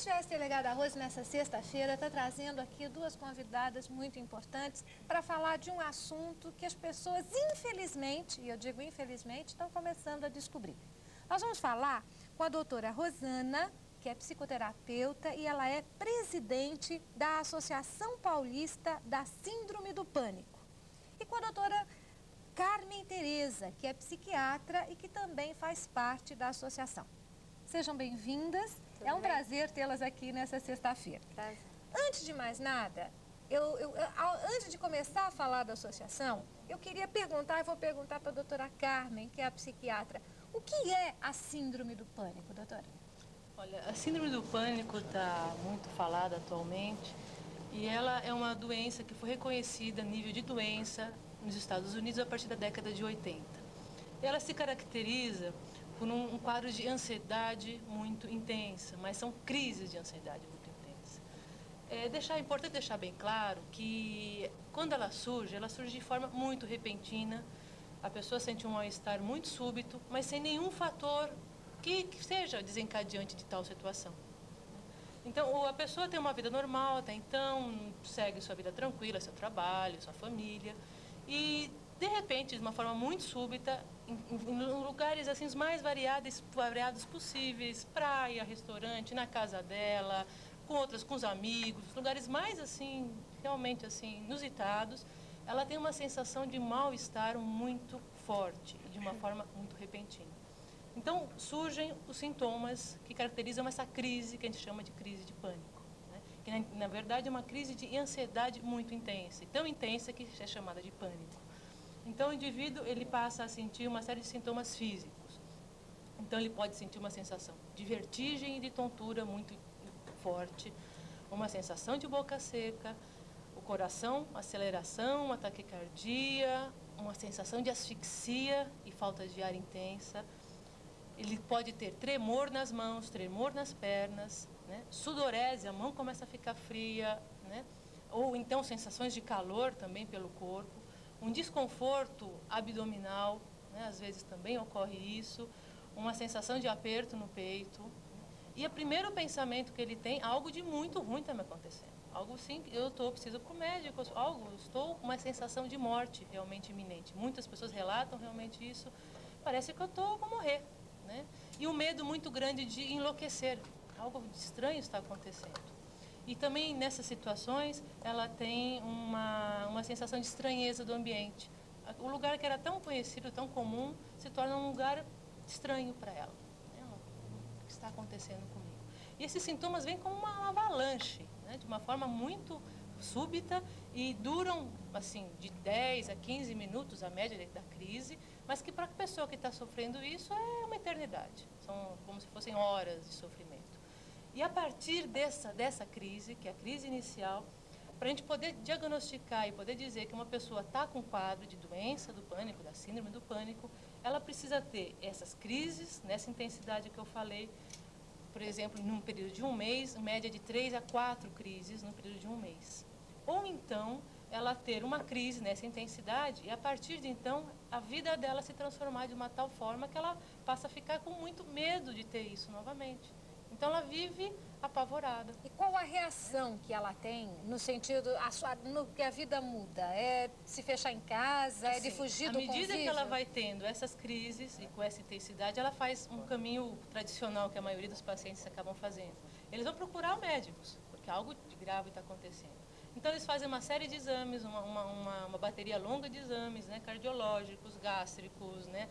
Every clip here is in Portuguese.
SGS Delegada Rose, nessa sexta-feira, está trazendo aqui duas convidadas muito importantes para falar de um assunto que as pessoas, infelizmente, e eu digo infelizmente, estão começando a descobrir. Nós vamos falar com a doutora Rosana, que é psicoterapeuta e ela é presidente da Associação Paulista da Síndrome do Pânico. E com a doutora Carmen Tereza, que é psiquiatra e que também faz parte da associação. Sejam bem-vindas. É um prazer tê-las aqui nessa sexta-feira. Antes de mais nada, antes de começar a falar da associação, eu queria perguntar, e vou perguntar para a doutora Carmen, que é a psiquiatra, o que é a síndrome do pânico, doutora? Olha, a síndrome do pânico está muito falada atualmente e ela é uma doença que foi reconhecida a nível de doença nos Estados Unidos a partir da década de 80. Ela se caracteriza por um quadro de ansiedade muito intensa, mas são crises de ansiedade muito intensas. É importante deixar bem claro que quando ela surge de forma muito repentina, a pessoa sente um mal-estar muito súbito, mas sem nenhum fator que seja desencadeante de tal situação. Então, a pessoa tem uma vida normal até então, segue sua vida tranquila, seu trabalho, sua família, e de repente, de uma forma muito súbita, em lugares assim os mais variados possíveis, praia, restaurante, na casa dela, com os amigos, lugares mais assim, realmente assim, inusitados, ela tem uma sensação de mal-estar muito forte, de uma forma muito repentina. Então, surgem os sintomas que caracterizam essa crise, que a gente chama de crise de pânico, né? Que, na verdade, é uma crise de ansiedade muito intensa, tão intensa que é chamada de pânico. Então, o indivíduo ele passa a sentir uma série de sintomas físicos. Então, ele pode sentir uma sensação de vertigem e de tontura muito forte, uma sensação de boca seca, o coração, aceleração, uma taquicardia, uma sensação de asfixia e falta de ar intensa. Ele pode ter tremor nas mãos, tremor nas pernas, né? Sudorese, a mão começa a ficar fria, né? Ou então sensações de calor também pelo corpo, um desconforto abdominal, né? Às vezes também ocorre isso, uma sensação de aperto no peito. E o primeiro pensamento que ele tem, algo de muito ruim está me acontecendo. Algo assim, preciso ir para o médico, estou com uma sensação de morte realmente iminente. Muitas pessoas relatam realmente isso, parece que eu vou morrer. Né? E o medo muito grande de enlouquecer, algo estranho está acontecendo. E também nessas situações ela tem uma sensação de estranheza do ambiente. O lugar que era tão conhecido, tão comum, se torna um lugar estranho para ela. Né? O que está acontecendo comigo? E esses sintomas vêm como uma avalanche, né? De uma forma muito súbita e duram assim de 10 a 15 minutos a média da crise, mas que para a pessoa que está sofrendo isso é uma eternidade, são como se fossem horas de sofrimento. E a partir dessa crise, que é a crise inicial, para a gente poder diagnosticar e poder dizer que uma pessoa está com quadro de doença do pânico, da síndrome do pânico, ela precisa ter essas crises, nessa intensidade que eu falei, por exemplo, num período de um mês, em média de 3 a 4 crises no período de um mês. Ou então, ela ter uma crise nessa intensidade e, a partir de então, a vida dela se transformar de uma tal forma que ela passa a ficar com muito medo de ter isso novamente. Então, ela vive apavorada. E qual a reação que ela tem no sentido, no que a vida muda? É se fechar em casa, assim, é de fugir do convívio? À medida que ela vai tendo essas crises e com essa intensidade, ela faz um caminho tradicional que a maioria dos pacientes acabam fazendo. Eles vão procurar médicos, porque algo de grave está acontecendo. Então, eles fazem uma série de exames, uma bateria longa de exames, né, cardiológicos, gástricos, né,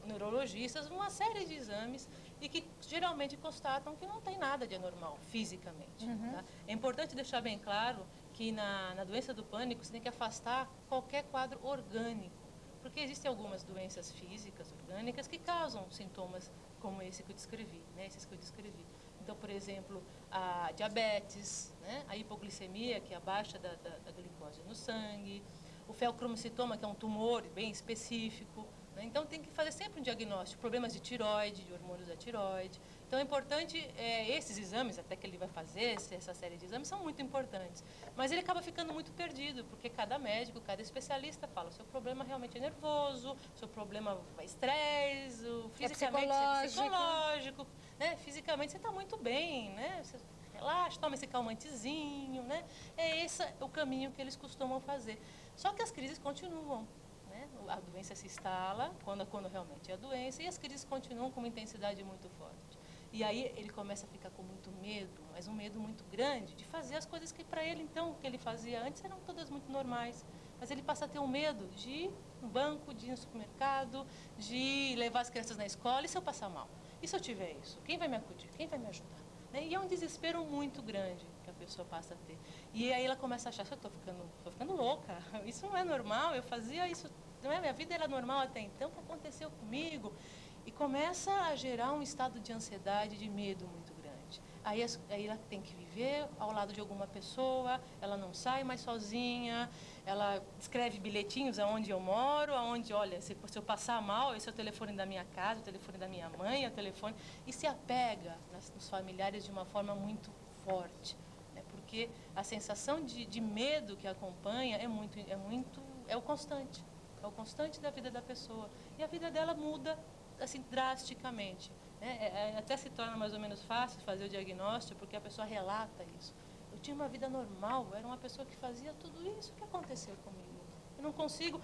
neurologistas, uma série de exames e que geralmente constatam que não tem nada de anormal fisicamente. Tá? É importante deixar bem claro que na doença do pânico você tem que afastar qualquer quadro orgânico, porque existem algumas doenças físicas, orgânicas, que causam sintomas como esse que eu descrevi, né, esses que eu descrevi. Então, por exemplo, a diabetes, né, a hipoglicemia, que é a baixa da glicose no sangue, o feocromocitoma, que é um tumor bem específico, né? Então tem que fazer sempre um diagnóstico, problemas de tireoide, de hormônios da tireoide. Então é importante, esses exames, até que ele vai fazer, essa série de exames, são muito importantes. Mas ele acaba ficando muito perdido, porque cada médico, cada especialista fala, o seu problema realmente é nervoso, o seu problema é estresse, fisicamente é psicológico, né? Fisicamente você está muito bem, né? Você relaxa, toma esse calmantezinho, né? É esse o caminho que eles costumam fazer. Só que as crises continuam. A doença se instala, quando realmente é a doença, e as crises continuam com uma intensidade muito forte. E aí ele começa a ficar com muito medo, mas um medo muito grande, de fazer as coisas que para ele, então, o que ele fazia antes eram todas muito normais. Mas ele passa a ter um medo de ir no banco, de ir no supermercado, de levar as crianças na escola, e se eu passar mal? E se eu tiver isso? Quem vai me acudir? Quem vai me ajudar? E é um desespero muito grande que a pessoa passa a ter. E aí ela começa a achar, eu estou ficando louca, isso não é normal, eu fazia isso, não é? Minha vida era normal até então, o que aconteceu comigo? E começa a gerar um estado de ansiedade, de medo muito grande. Aí ela tem que viver ao lado de alguma pessoa, ela não sai mais sozinha, ela escreve bilhetinhos aonde eu moro, aonde, olha, se eu passar mal, esse é o telefone da minha casa, o telefone da minha mãe, o telefone... E se apega nos familiares de uma forma muito forte, né? Porque a sensação de medo que acompanha é o constante. É o constante da vida da pessoa. E a vida dela muda assim drasticamente, né? Até se torna mais ou menos fácil fazer o diagnóstico, porque a pessoa relata isso. Eu tinha uma vida normal, eu era uma pessoa que fazia tudo isso, o que aconteceu comigo? Eu não consigo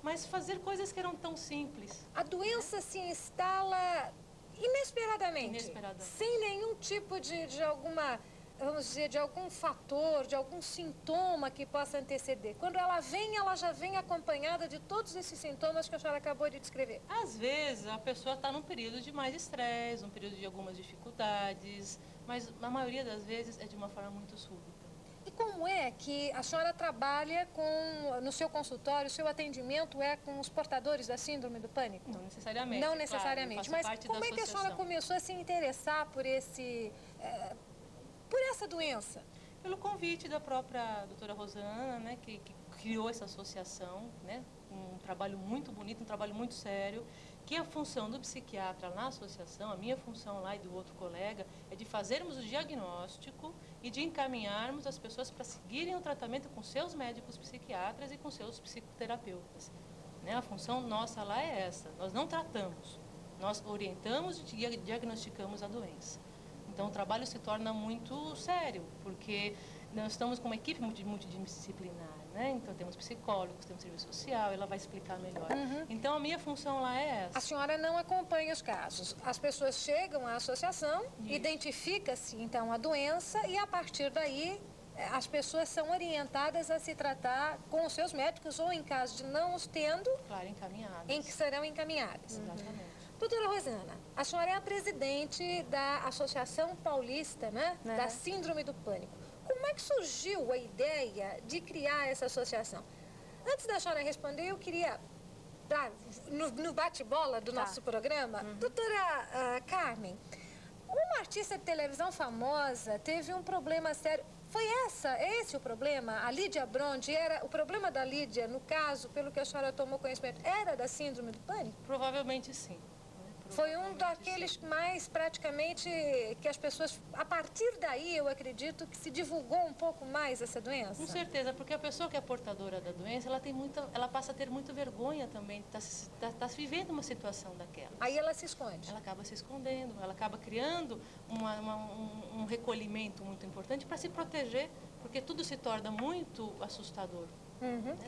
mais fazer coisas que eram tão simples. A doença se instala inesperadamente, sem nenhum tipo de alguma, vamos dizer, de algum fator, de algum sintoma que possa anteceder. Quando ela vem, ela já vem acompanhada de todos esses sintomas que a senhora acabou de descrever. Às vezes, a pessoa está num período de mais estresse, um período de algumas dificuldades, mas na maioria das vezes é de uma forma muito súbita. E como é que a senhora trabalha no seu consultório, o seu atendimento é com os portadores da síndrome do pânico? Não necessariamente. Não necessariamente, claro, mas como é que a senhora começou a se interessar por essa doença? Pelo convite da própria doutora Rosana, né, que criou essa associação, né, um trabalho muito bonito, um trabalho muito sério, que a função do psiquiatra na associação, a minha função lá e do outro colega, é de fazermos o diagnóstico e de encaminharmos as pessoas para seguirem o tratamento com seus médicos psiquiatras e com seus psicoterapeutas. Né? A função nossa lá é essa, nós não tratamos, nós orientamos e diagnosticamos a doença. Então o trabalho se torna muito sério, porque nós estamos com uma equipe multidisciplinar, né? Então temos psicólogos, temos serviço social, ela vai explicar melhor. Então a minha função lá é essa. A senhora não acompanha os casos. As pessoas chegam à associação, identifica-se então a doença e a partir daí as pessoas são orientadas a se tratar com os seus médicos ou em caso de não os tendo, claro, encaminhadas. Em que serão encaminhadas. Exatamente. Doutora Rosana, a senhora é a presidente da Associação Paulista, né? Da Síndrome do Pânico. Como é que surgiu a ideia de criar essa associação? Antes da senhora responder, eu queria, no bate-bola do nosso programa, doutora Carmen, uma artista de televisão famosa teve um problema sério. É esse o problema? A Lídia Brondi, o problema da Lídia, no caso, pelo que a senhora tomou conhecimento, era da síndrome do pânico? Provavelmente sim. Foi um daqueles mais praticamente que as pessoas, a partir daí eu acredito que se divulgou um pouco mais essa doença. Com certeza, porque a pessoa que é portadora da doença, ela passa a ter muita vergonha também, está vivendo uma situação daquela. Aí ela se esconde. Ela acaba se escondendo, ela acaba criando um recolhimento muito importante para se proteger, porque tudo se torna muito assustador.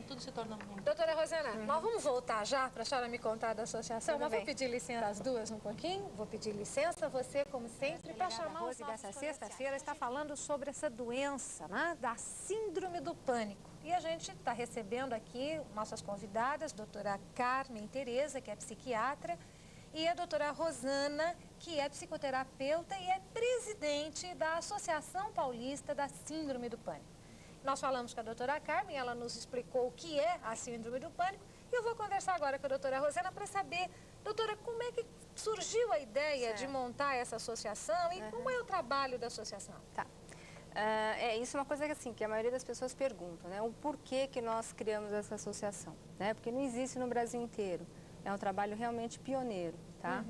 Tudo se torna muito... Doutora Rosana, nós vamos voltar já para a senhora me contar da associação, mas vou pedir licença às duas um pouquinho. Vou pedir licença a você, como sempre, para chamar a Rose dessa sexta-feira está falando sobre essa doença, né, da síndrome do pânico. E a gente está recebendo aqui nossas convidadas, doutora Carmen Tereza, que é psiquiatra, e a doutora Rosana, que é psicoterapeuta e é presidente da Associação Paulista da Síndrome do Pânico. Nós falamos com a doutora Carmen, ela nos explicou o que é a síndrome do pânico. E eu vou conversar agora com a doutora Rosana para saber, doutora, como é que surgiu a ideia de montar essa associação e como é o trabalho da associação? Tá. Isso é uma coisa que a maioria das pessoas perguntam, né? O porquê que nós criamos essa associação, né? Porque não existe no Brasil inteiro. É um trabalho realmente pioneiro, tá?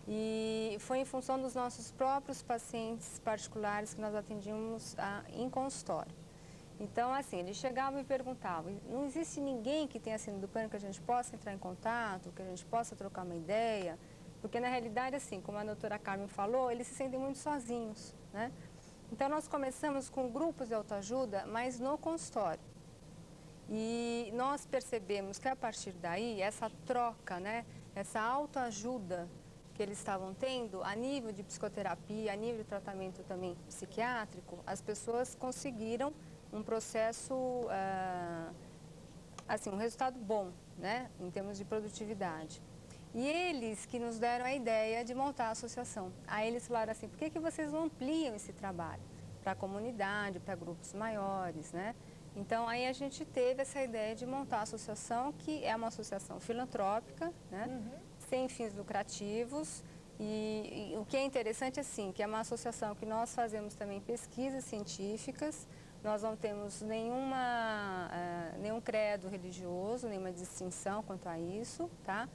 E foi em função dos nossos próprios pacientes particulares que nós atendíamos em consultório. Então, assim, eles chegavam e perguntavam, não existe ninguém que tenha síndrome do pânico que a gente possa entrar em contato, que a gente possa trocar uma ideia? Porque, na realidade, assim, como a doutora Carmen falou, eles se sentem muito sozinhos, né? Então, nós começamos com grupos de autoajuda, mas no consultório. E nós percebemos que, a partir daí, essa troca, né, essa autoajuda que eles estavam tendo, a nível de psicoterapia, a nível de tratamento também psiquiátrico, as pessoas conseguiram um processo, assim, um resultado bom, né, em termos de produtividade. E eles que nos deram a ideia de montar a associação. Aí eles falaram assim, por que vocês não ampliam esse trabalho para a comunidade, para grupos maiores, né? Então, aí a gente teve essa ideia de montar a associação, que é uma associação filantrópica, né? Sem fins lucrativos. E o que é interessante, assim, que é uma associação que nós fazemos também pesquisas científicas, nós não temos nenhum credo religioso, nenhuma distinção quanto a isso, tá?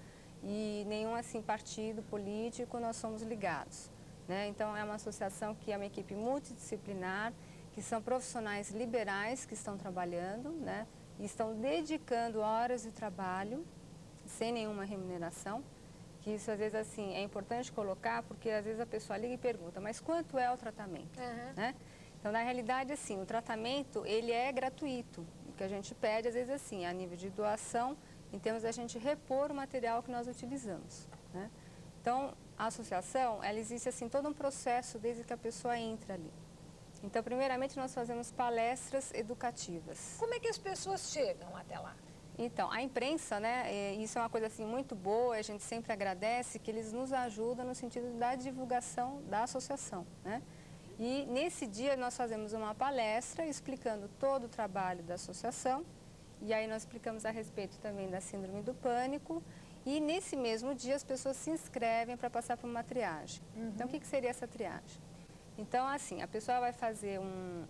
E nenhum, assim, partido político nós somos ligados, né? Então, é uma associação que é uma equipe multidisciplinar, que são profissionais liberais que estão trabalhando, né? E estão dedicando horas de trabalho sem nenhuma remuneração, que isso às vezes assim é importante colocar, porque às vezes a pessoa liga e pergunta, mas quanto é o tratamento? Né? Então, na realidade, assim, o tratamento ele é gratuito. O que a gente pede, às vezes, assim, a nível de doação, em termos da gente repor o material que nós utilizamos, né? Então, a associação, ela existe assim todo um processo desde que a pessoa entra ali. Então, primeiramente, nós fazemos palestras educativas. Como é que as pessoas chegam até lá? Então, a imprensa, né, isso é uma coisa assim muito boa, a gente sempre agradece que eles nos ajudam no sentido da divulgação da associação, né? E nesse dia nós fazemos uma palestra explicando todo o trabalho da associação, e aí nós explicamos a respeito também da síndrome do pânico, e nesse mesmo dia as pessoas se inscrevem para passar por uma triagem. Então, o que seria essa triagem? Então, assim, a pessoa vai fazer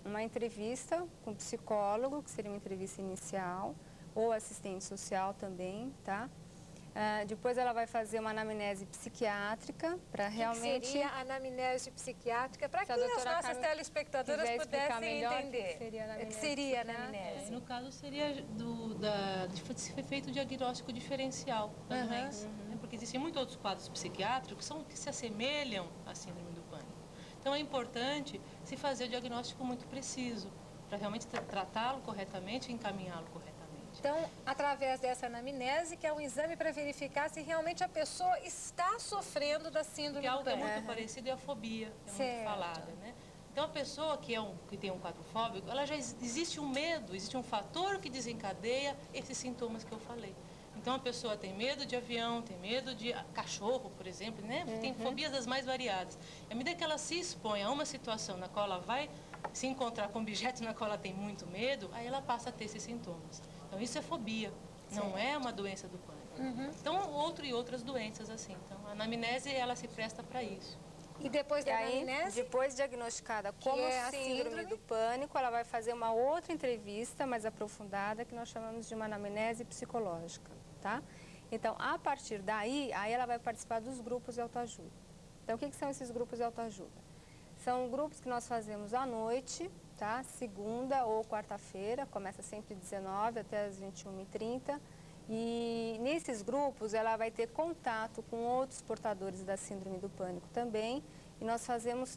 uma entrevista com um psicólogo, que seria uma entrevista inicial, ou assistente social também, tá? Depois ela vai fazer uma anamnese psiquiátrica para realmente... Que seria a anamnese psiquiátrica, para que as nossas telespectadoras pudessem entender. O que seria a anamnese? No caso, seria de ser feito o diagnóstico diferencial da doença. Né? Porque existem muitos outros quadros psiquiátricos que se assemelham à síndrome do pânico. Então, é importante se fazer o diagnóstico muito preciso, para realmente tratá-lo corretamente e encaminhá-lo corretamente. Então, através dessa anamnese, que é um exame para verificar se realmente a pessoa está sofrendo da síndrome do pânico. Algo que é muito parecido é a fobia, que é muito falada, né? Então, a pessoa que tem um quadro fóbico, ela já existe um medo, existe um fator que desencadeia esses sintomas que eu falei. Então, a pessoa tem medo de avião, tem medo de cachorro, por exemplo, né? Tem fobias das mais variadas. À medida que ela se expõe a uma situação na qual ela vai se encontrar com objetos na qual ela tem muito medo, aí ela passa a ter esses sintomas. Então, isso é fobia, não é uma doença do pânico. Então, outras doenças assim. Então, a anamnese, ela se presta para isso. E depois da anamnese? Depois diagnosticada como síndrome do pânico, ela vai fazer uma outra entrevista mais aprofundada, que nós chamamos de uma anamnese psicológica, tá? Então, a partir daí, aí ela vai participar dos grupos de autoajuda. Então, o que são esses grupos de autoajuda? São grupos que nós fazemos à noite, tá? Segunda ou quarta-feira, começa sempre de 19 até as 21h30. E nesses grupos ela vai ter contato com outros portadores da síndrome do pânico também. E nós fazemos